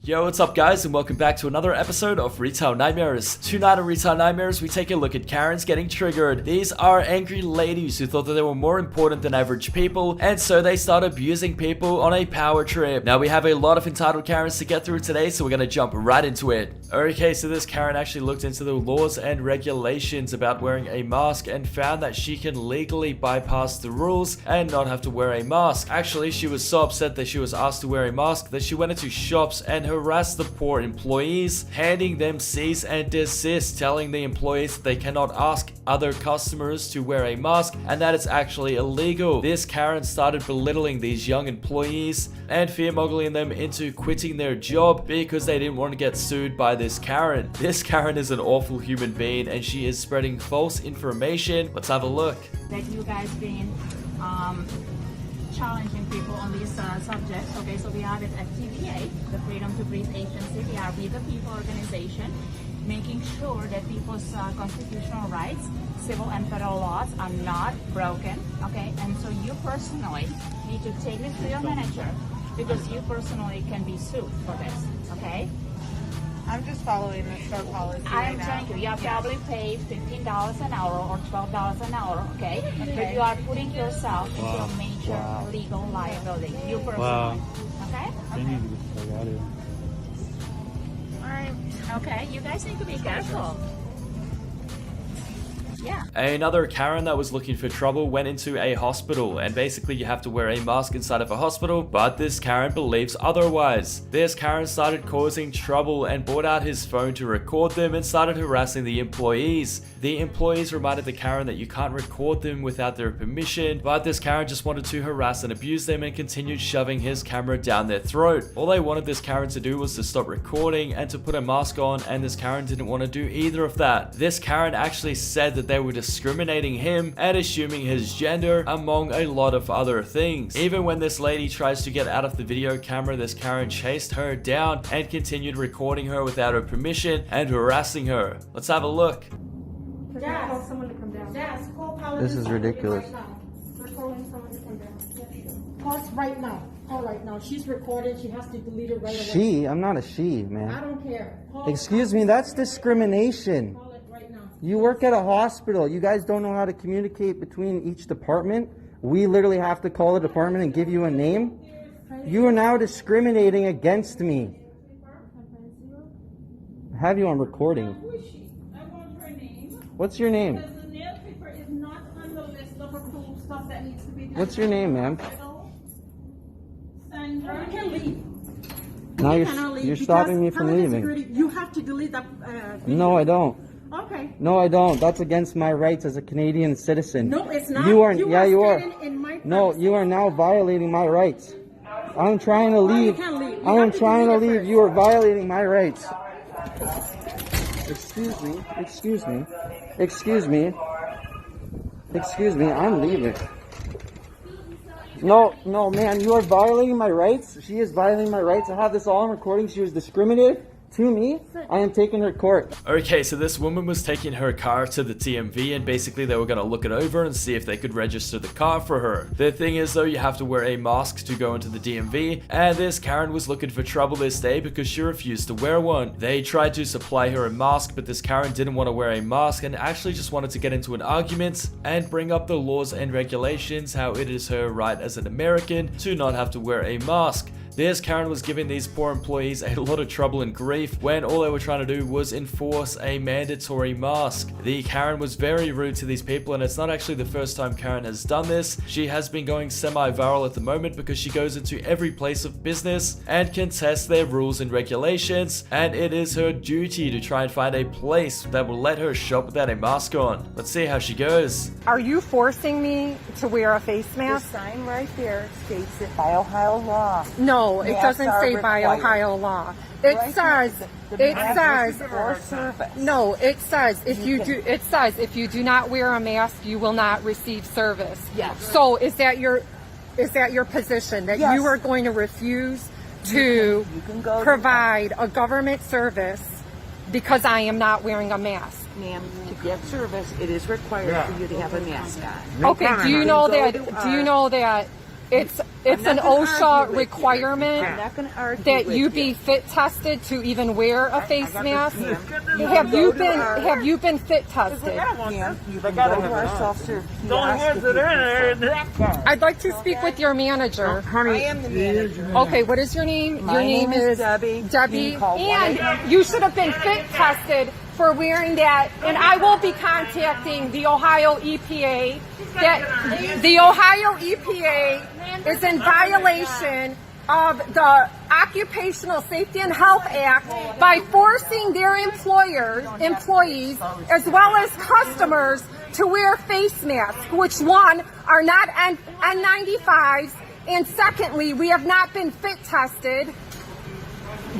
Yo, what's up guys, and welcome back to another episode of Retail Nightmares. Tonight on Retail Nightmares, we take a look at Karens getting triggered. These are angry ladies who thought that they were more important than average people, and so they start abusing people on a power trip. Now we have a lot of entitled Karens to get through today, so we're gonna jump right into it. Okay, so this Karen actually looked into the laws and regulations about wearing a mask and found that she can legally bypass the rules and not have to wear a mask. Actually, she was so upset that she was asked to wear a mask that she went into shops and harassed the poor employees, handing them cease and desist, telling the employees that they cannot ask other customers to wear a mask and that it's actually illegal. This Karen started belittling these young employees and fear-mongering them into quitting their job because they didn't want to get sued by this Karen. This Karen is an awful human being and she is spreading false information. Let's have a look. That you guys been challenging people on these subjects. Okay, so we have it at TVA, the Freedom to Breathe Agency. We are We the People organization, making sure that people's constitutional rights, civil and federal laws are not broken. Okay, and so you personally need to take this to your manager because you personally can be sued for this. Okay. I'm just following the store policy. I am telling you, you are probably paid $15 an hour or $12 an hour, okay? But you are putting yourself into a major legal liability. You personally, okay? They need to get the fuck out of here. All right. Okay, you guys need to be careful. Yeah. Another Karen that was looking for trouble went into a hospital, and basically you have to wear a mask inside of a hospital, but this Karen believes otherwise. This Karen started causing trouble and brought out his phone to record them and started harassing the employees. The employees reminded the Karen that you can't record them without their permission, but this Karen just wanted to harass and abuse them and continued shoving his camera down their throat. All they wanted this Karen to do was to stop recording and to put a mask on, and this Karen didn't want to do either of that. This Karen actually said that they were discriminating him and assuming his gender, among a lot of other things. Even when this lady tries to get out of the video camera, this Karen chased her down and continued recording her without her permission and harassing her. Let's have a look. Call someone to come down. Yes, call This is ridiculous. Right now. We're calling someone to come down. Yeah, sure. Call us right now. Call right now. She's recorded. She has to delete it right away. She? I'm not a she, I man. don't care. Excuse me, that's discrimination. Call it right now. You work at a hospital. You guys don't know how to communicate between each department. We literally have to call the department and give you a name. You are now discriminating against me. I have you on recording. Who is she? I want her name. What's your name? Because the nail paper is not on the list of approved stuff that needs to be done. What's your name, ma'am? Sandra, you can leave. Now You cannot leave you're because stopping me from permanent leaving. security, you have to delete that video. No, I don't. Okay. No, I don't. That's against my rights as a Canadian citizen. No, it's not. You are. Yeah, you are. standing in my No, premises. you are now violating my rights. I'm trying to leave. you can't leave. You I am have to trying to delete it leave. first. You are violating my rights. Excuse me. Excuse me. Excuse me. Excuse me. I'm leaving. No, no, man. You are violating my rights. She is violating my rights. I have this all on recording. She was discriminated to me. I am taking her to court. Okay, so this woman was taking her car to the DMV and basically they were going to look it over and see if they could register the car for her. The thing is though, you have to wear a mask to go into the DMV, and this Karen was looking for trouble this day because she refused to wear one. They tried to supply her a mask, but this Karen didn't want to wear a mask and actually just wanted to get into an argument and bring up the laws and regulations, how it is her right as an American to not have to wear a mask. This Karen was giving these poor employees a lot of trouble and grief when all they were trying to do was enforce a mandatory mask. The Karen was very rude to these people, and it's not actually the first time Karen has done this. She has been going semi-viral at the moment because she goes into every place of business and contests their rules and regulations, and it is her duty to try and find a place that will let her shop without a mask on. Let's see how she goes. Are you forcing me to wear a face The mask? sign right there states it by Ohio law. No, it Masks doesn't are say by required. Ohio law. It Right says, here, the it mask says, for service. no, it says if you do not wear a mask, you will not receive service. Yes. So is that your position that Yes. you are going to refuse to You can go to- provide a government service because I am not wearing a mask? Ma'am, to get service, it is required for you to have a mask on. Okay, do you know Go that? to Do you know that It's an OSHA requirement I'm not going to argue that with you be fit tested to even wear a face mask. Have you been fit tested? Ma'am, you can go to our self-serve kiosk if you I'd like to speak with your manager. I am the manager. Okay, what is your name? My Your name is Debbie. Debbie. You can call And you should have been fit tested for wearing that. And I will be contacting the Ohio EPA. That the Ohio EPA is in violation of the Occupational Safety and Health Act by forcing their employees, as well as customers, to wear face masks, which one, are not N95s, and secondly, we have not been fit tested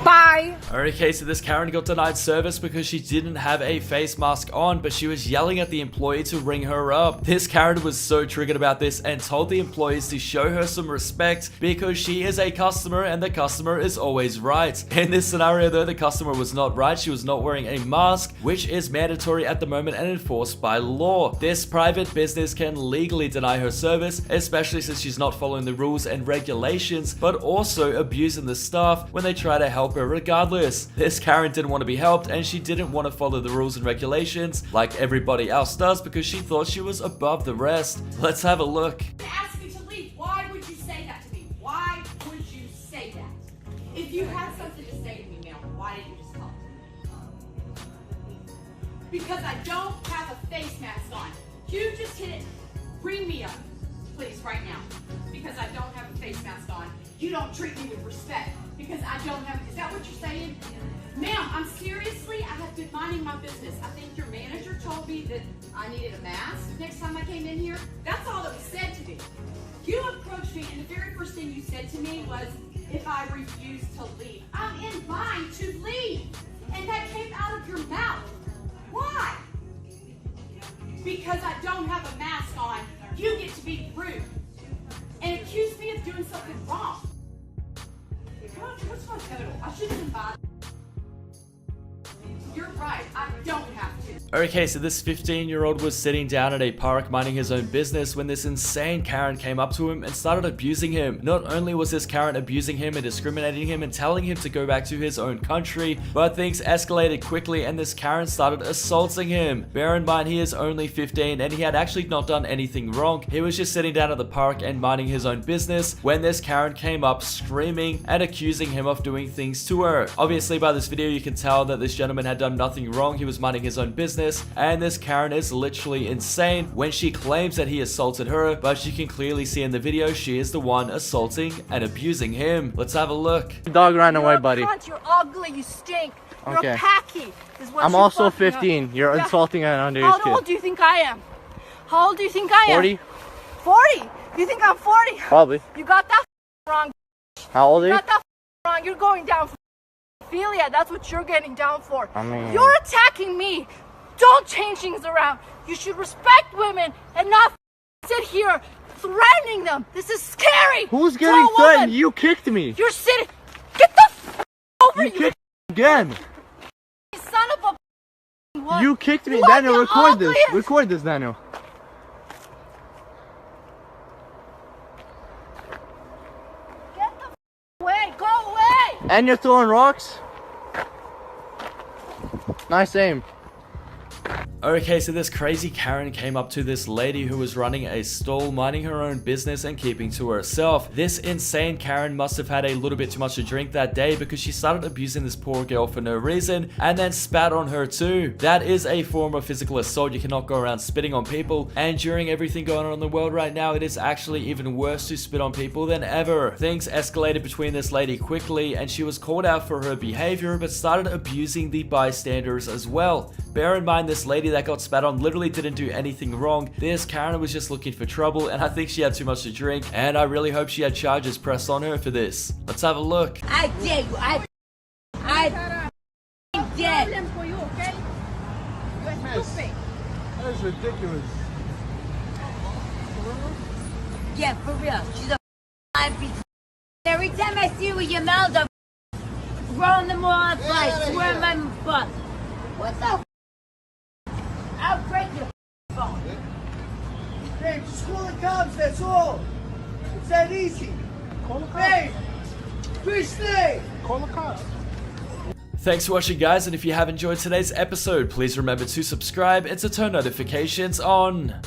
by... Okay, so this Karen got denied service because she didn't have a face mask on, but she was yelling at the employee to ring her up. This Karen was so triggered about this and told the employees to show her some respect because she is a customer and the customer is always right. In this scenario though, the customer was not right. She was not wearing a mask, which is mandatory at the moment and enforced by law. This private business can legally deny her service, especially since she's not following the rules and regulations, but also abusing the staff when they try to help her regardless. This Karen didn't want to be helped and she didn't want to follow the rules and regulations like everybody else does because she thought she was above the rest. Let's have a look. Ask me to leave. Why would you say that to me? Why would you say that? If you had something to say to me, ma'am, why did you just talk to me? Because I don't have a face mask on. You just hit it. Bring me up, please, right now. Because I don't have a face mask on. You don't treat me with respect. Because I don't have, is that what you're saying? Ma'am, I'm seriously, I have been minding my business. I think your manager told me that I needed a mask next time I came in here. That's all that was said to me. You approached me and the very first thing you said to me was, if I refuse to leave. I'm in line to leave. And that came out of your mouth. Why? Because I don't have a mask on, you get to be rude and accuse me of doing something wrong. What's my total? I shouldn't have bothered. You're right, I don't have to. Okay, so this 15-year-old was sitting down at a park minding his own business when this insane Karen came up to him and started abusing him. Not only was this Karen abusing him and discriminating him and telling him to go back to his own country, but things escalated quickly and this Karen started assaulting him. Bear in mind, he is only 15 and he had actually not done anything wrong. He was just sitting down at the park and minding his own business when this Karen came up screaming and accusing him of doing things to her. Obviously, by this video, you can tell that this gentleman had done nothing wrong. He was minding his own business, and this Karen is literally insane when she claims that he assaulted her, but you can clearly see in the video she is the one assaulting and abusing him. Let's have a look. Dog ran away, buddy. Cunt, you're ugly, you stink. You're Okay. a packy. Is what I'm you're also fucking up. 15. You're Yeah. insulting an How underage old kid. do you think I am? How old do you think I am? 40? 40? You think I'm 40? Probably. You got that wrong. How old are You you? got that wrong. You're going down for Ophelia. That's what you're getting down for. I mean- You're attacking me. Don't change things around. You should respect women and not sit here threatening them. This is scary. Who's to getting a woman. threatened? You kicked me. You're sitting. Get the over You you, kicked me again. son of a. What? You kicked me. You are Daniel, the record this. ugliest. Record this, Daniel. Get the away. Go away. And you're throwing rocks? Nice aim. Okay, so this crazy Karen came up to this lady who was running a stall, minding her own business and keeping to herself. This insane Karen must have had a little bit too much to drink that day because she started abusing this poor girl for no reason and then spat on her too. That is a form of physical assault. You cannot go around spitting on people, and during everything going on in the world right now, it is actually even worse to spit on people than ever. Things escalated between this lady quickly and she was called out for her behavior but started abusing the bystanders as well. Bear in mind, this lady that got spat on literally didn't do anything wrong. This Karen was just looking for trouble, and I think she had too much to drink, and I really hope she had charges pressed on her for this. Let's have a look. I dare you. I dare. For you, okay? You're stupid. That is ridiculous. Yeah, for real. She's a bitch. Every time I see you with your mouth up, growing them all on flies, swear my butt. What the? I'll break your phone. Hey, just call the cops, that's all. It's that easy. Call the cops. Hey, fish day. Call the cops. Thanks for watching, guys, and if you have enjoyed today's episode, please remember to subscribe and to turn notifications on.